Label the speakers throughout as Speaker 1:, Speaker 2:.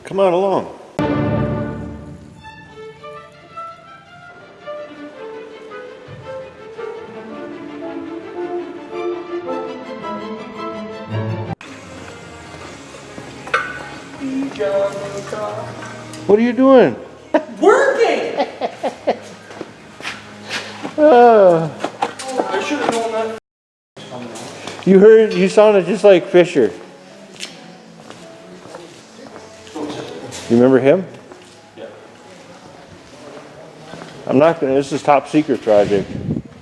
Speaker 1: Come on along. What are you doing?
Speaker 2: Working! I should have known that.
Speaker 1: You sounded just like Fisher. You remember him?
Speaker 2: Yeah.
Speaker 1: I'm not gonna, this is top secret project.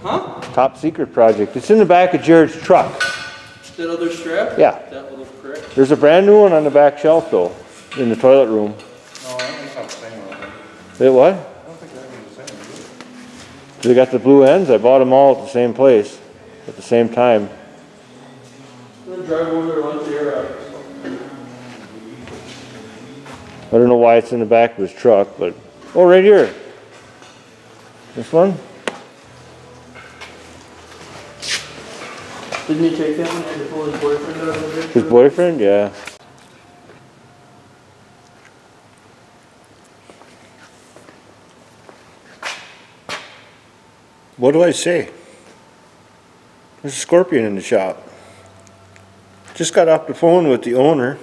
Speaker 2: Huh?
Speaker 1: Top secret project. It's in the back of Jared's truck.
Speaker 2: That other strap?
Speaker 1: Yeah.
Speaker 2: That will look correct.
Speaker 1: There's a brand new one on the back shelf though, in the toilet room.
Speaker 3: No, I don't think it's the same one.
Speaker 1: Wait, what?
Speaker 3: I don't think that one's the same one.
Speaker 1: They got the blue ends. I bought them all at the same place at the same time.
Speaker 2: I'm gonna drive over there once a year.
Speaker 1: I don't know why it's in the back of his truck, but oh, right here. This one?
Speaker 2: Didn't he take that one and pull his boyfriend out of there?
Speaker 1: His boyfriend? Yeah. What do I say? There's a Scorpion in the shop. Just got off the phone with the owner.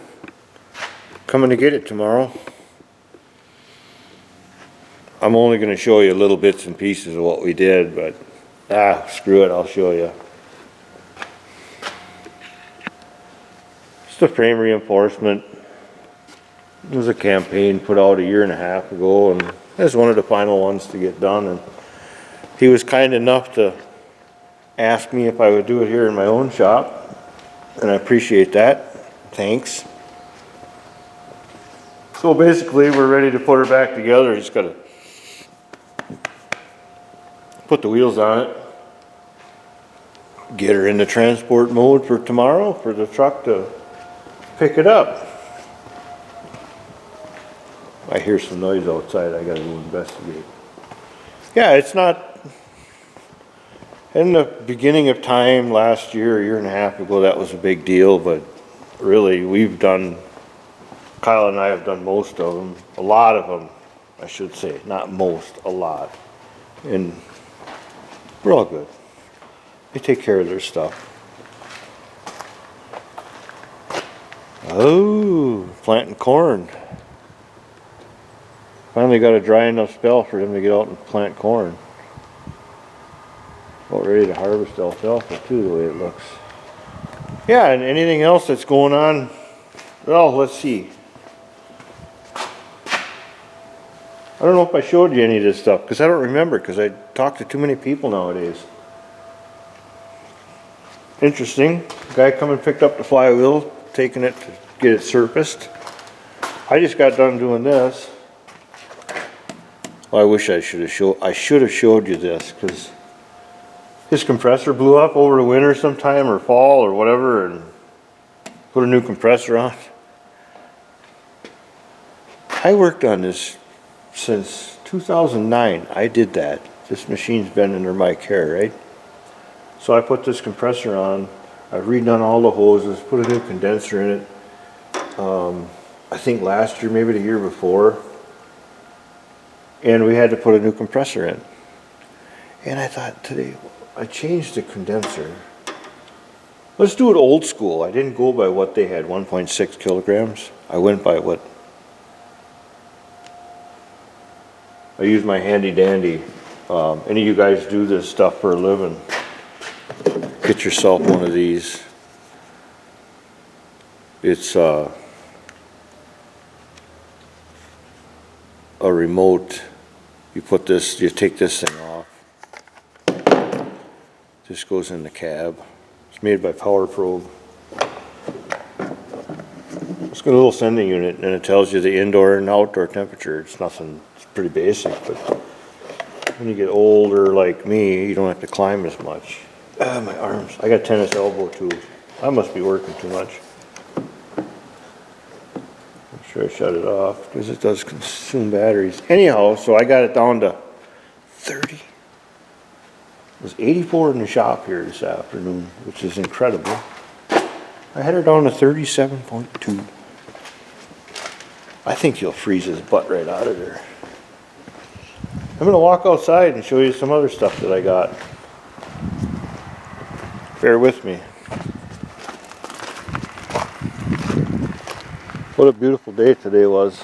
Speaker 1: Coming to get it tomorrow. I'm only going to show you little bits and pieces of what we did, but screw it, I'll show you. It's the frame reinforcement. It was a campaign put out a year and a half ago, and it was one of the final ones to get done. And he was kind enough to ask me if I would do it here in my own shop, and I appreciate that. Thanks. So basically, we're ready to put her back together. Just got to put the wheels on it, get her into transport mode for tomorrow for the truck to pick it up. I hear some noise outside. I got to go investigate. Yeah, it's not. In the beginning of time last year, a year and a half ago, that was a big deal, but really Kyle and I have done most of them, a lot of them, I should say, not most, a lot. And we're all good. They take care of their stuff. Oh, planting corn. Finally got a dry enough spell for them to get out and plant corn. About ready to harvest alfalfa too, the way it looks. Yeah, and anything else that's going on, well, let's see. I don't know if I showed you any of this stuff, because I don't remember, because I talk to too many people nowadays. Interesting. Guy come and picked up the flywheel, taking it to get it surfaced. I just got done doing this. Well, I wish I should have showed you this, because his compressor blew up over the winter sometime, or fall, or whatever, and put a new compressor on. I worked on this since 2009. I did that. This machine's been under my care, right? So I put this compressor on. I've redone all the hoses, put a new condenser in it. I think last year, maybe the year before. And we had to put a new compressor in. And I thought today, I changed the condenser. Let's do it old school. I didn't go by what they had, 1.6 kilograms. I went by what I use my handy dandy. Any of you guys do this stuff for a living, get yourself one of these. It's a remote. You take this thing off. This goes in the cab. It's made by Power Probe. It's got a little sending unit, and it tells you the indoor and outdoor temperature. It's nothing, it's pretty basic, but when you get older like me, you don't have to climb as much. My arms. I got tennis elbow too. I must be working too much. I'm sure I shut it off because it does consume batteries. Anyhow, so I got it down to 30. It was 84 in the shop here this afternoon, which is incredible. I had her down to 37.2. I think he'll freeze his butt right out of there. I'm gonna walk outside and show you some other stuff that I got. Bear with me. What a beautiful day today was.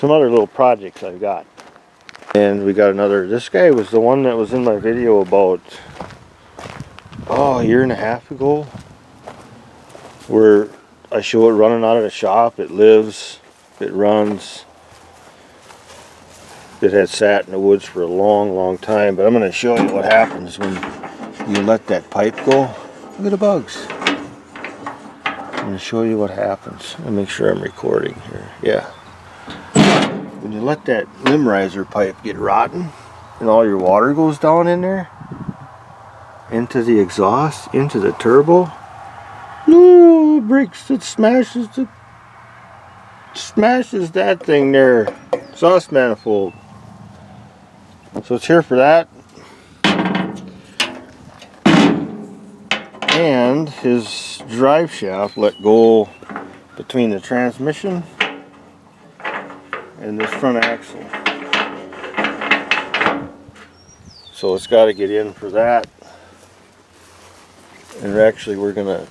Speaker 1: Some other little projects I've got. And we got another, this guy was the one that was in my video about, a year and a half ago, where I show it running out of the shop. It lives, it runs. It had sat in the woods for a long time, but I'm going to show you what happens when you let that pipe go. Look at the bugs. I'm going to show you what happens. Let me make sure I'm recording here. Yeah. When you let that limb riser pipe get rotten and all your water goes down in there, into the exhaust, into the turbo, no, it breaks, it smashes that thing there, exhaust manifold. So it's here for that. And his drive shaft let go between the transmission and this front axle. So it's got to get in for that. And actually we're going to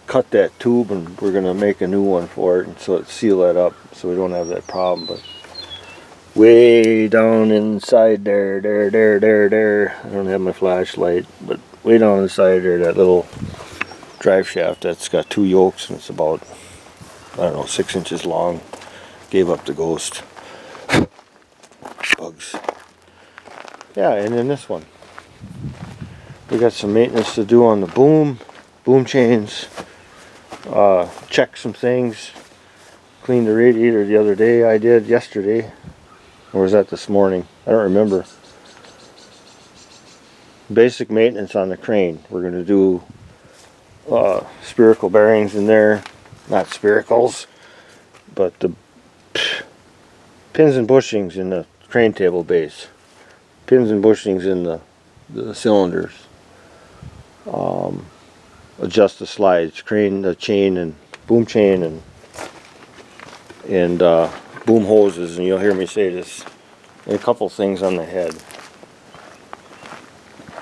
Speaker 1: cut that tube and we're going to make a new one for it, and so it seal that up so we don't have that problem. But way down inside there, I don't have my flashlight, but way down inside there, that little drive shaft that's got 2 yokes and it's about, I don't know, 6 inches long, gave up the ghost. Bugs. Yeah, and then this one. We got some maintenance to do on the boom chains, check some things, cleaned the radiator the other day. I did yesterday, or was that this morning? I don't remember. Basic maintenance on the crane. We're going to do spherical bearings in there, not sphericals, but the pins and bushings in the crane table base, pins and bushings in the cylinders, adjust the slides, crane the chain and boom chain and boom hoses, and you'll hear me say this, and a couple things on the head.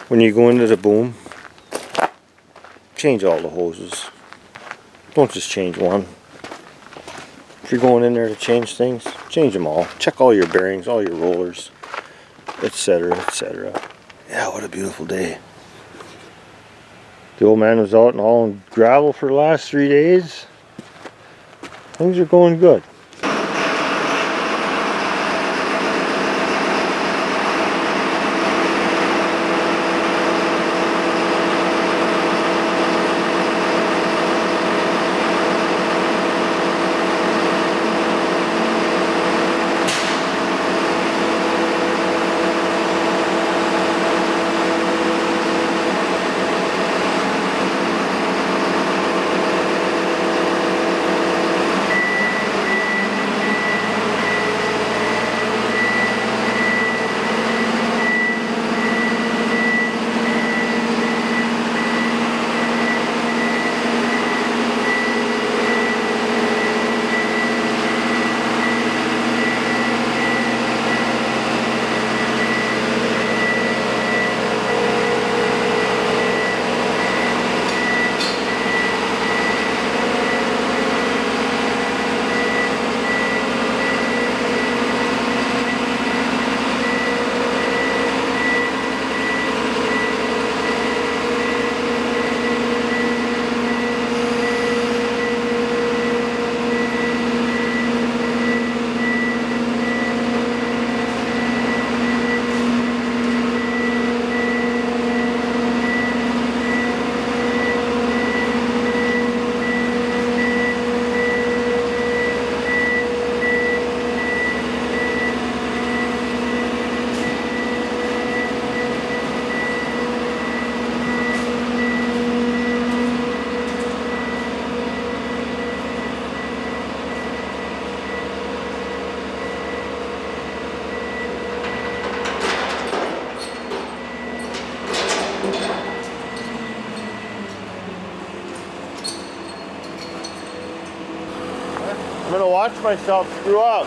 Speaker 1: When you go into the boom, change all the hoses. Don't just change one. If you're going in there to change things, change them all. Check all your bearings, all your rollers, etc., etc. Yeah, what a beautiful day. The old man was out and hauling gravel for the last 3 days. Things are going good. gonna watch myself screw up.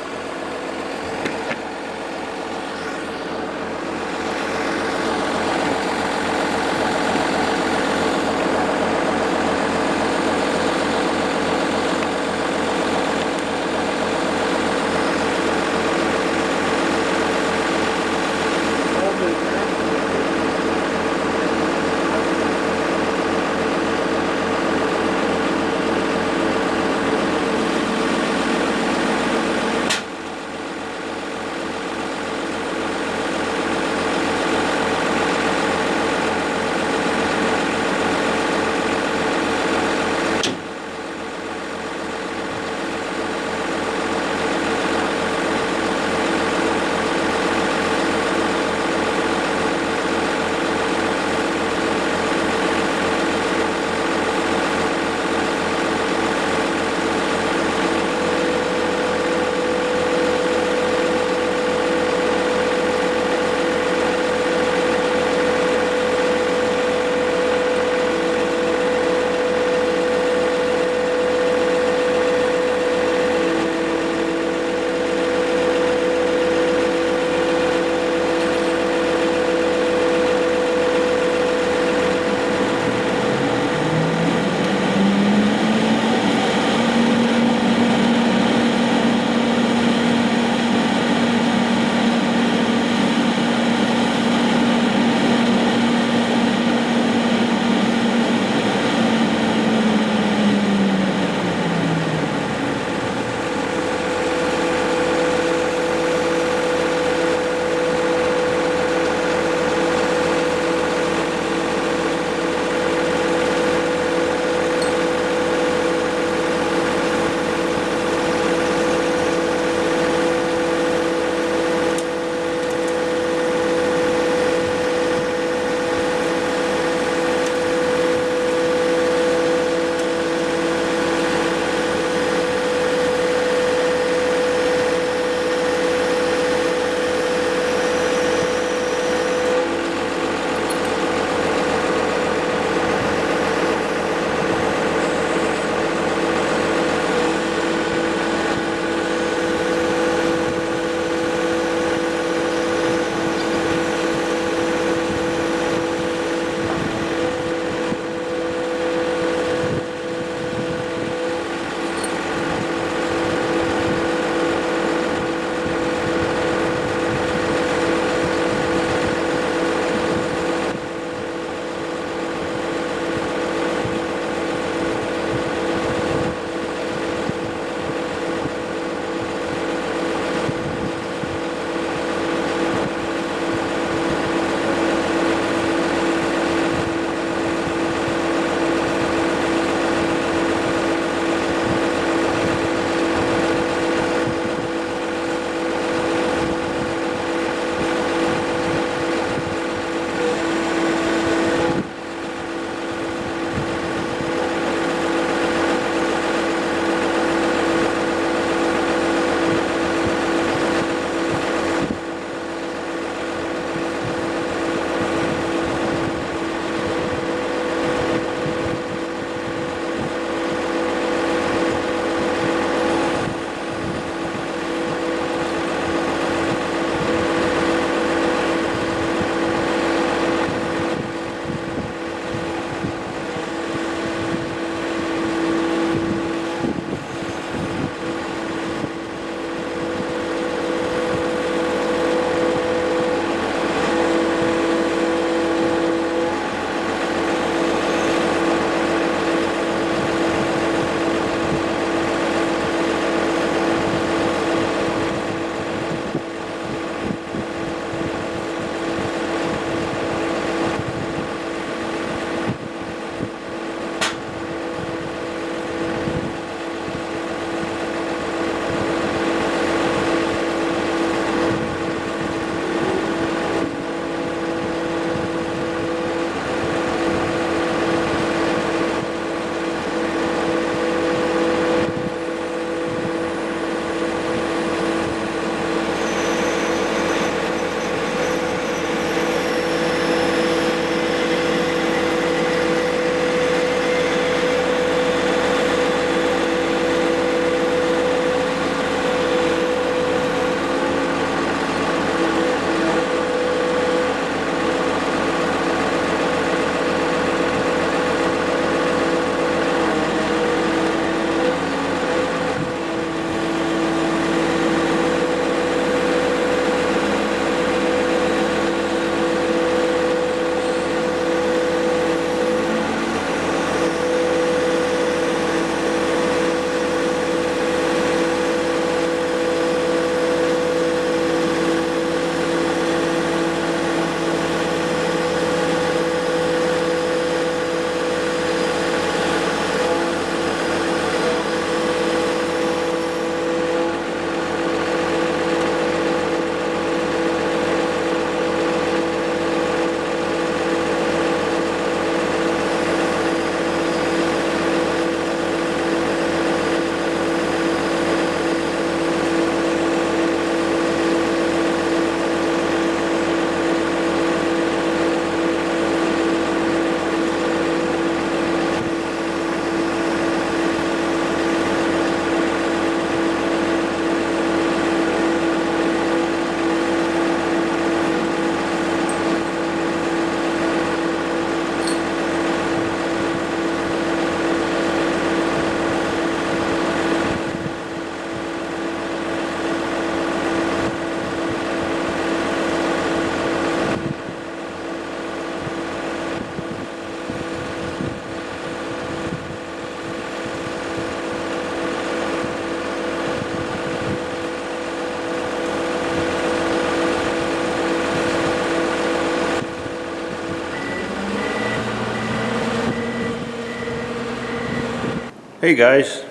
Speaker 1: Hey guys,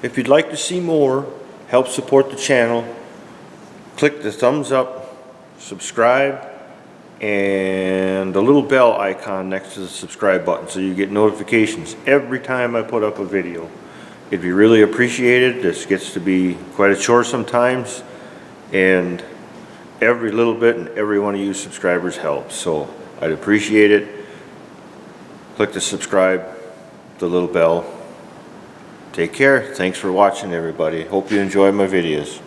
Speaker 1: if you'd like to see more, help support the channel, click the thumbs up, subscribe, and the little bell icon next to the subscribe button so you get notifications every time I put up a video. It'd be really appreciated. This gets to be quite a chore sometimes, and every little bit and every one of you subscribers helps, so I'd appreciate it. Click the subscribe, the little bell. Take care. Thanks for watching, everybody. Hope you enjoy my videos.